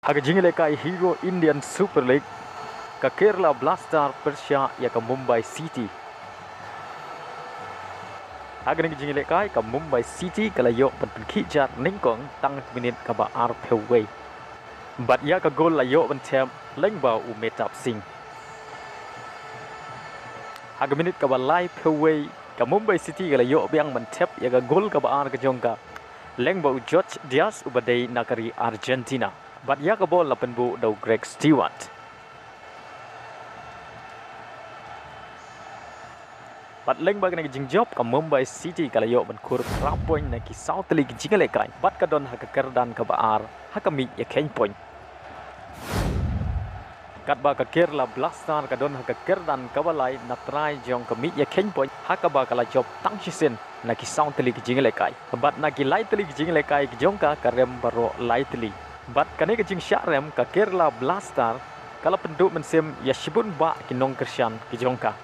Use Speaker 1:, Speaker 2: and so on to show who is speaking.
Speaker 1: Haga Jinglekai Hero Indian Super League ka Kerela Blaster Persya ya ka Mumbai City. Haga ning Jinglekai ka Mumbai City kalayo penkijar ningkong tang minit ka ba RPW. Bat ya ka gol layo bentem lengbau umetap sing. Haga minit ka ba live away ka Mumbai City kalayo biang mentep ya ka gol ka ba ar ka jongka. Lengbau George Diaz ubadai nakari Argentina. Bat ya ka bol lapan bu daw Greg Stewart. Bat leng bag nag Jingjob ka Mumbai City kalayo ban kur rapoin na ki South League Jinglekai. Bat ka don haka kerdan ka baar haka mi ya ken point. Kat ba ka Kerela Blaster ka don haka kerdan ka balai na try jong ka mi ya ken point haka ba kala job tang sisen na ki South League Jinglekai. Bat na ki Light League Jinglekai ki jong ka rem baro Light League. Bat kane ke Jing Sharem ka Kerela Blaster kala penduk mensem ya shibun ba ki Nong Kyrshan ki jongka.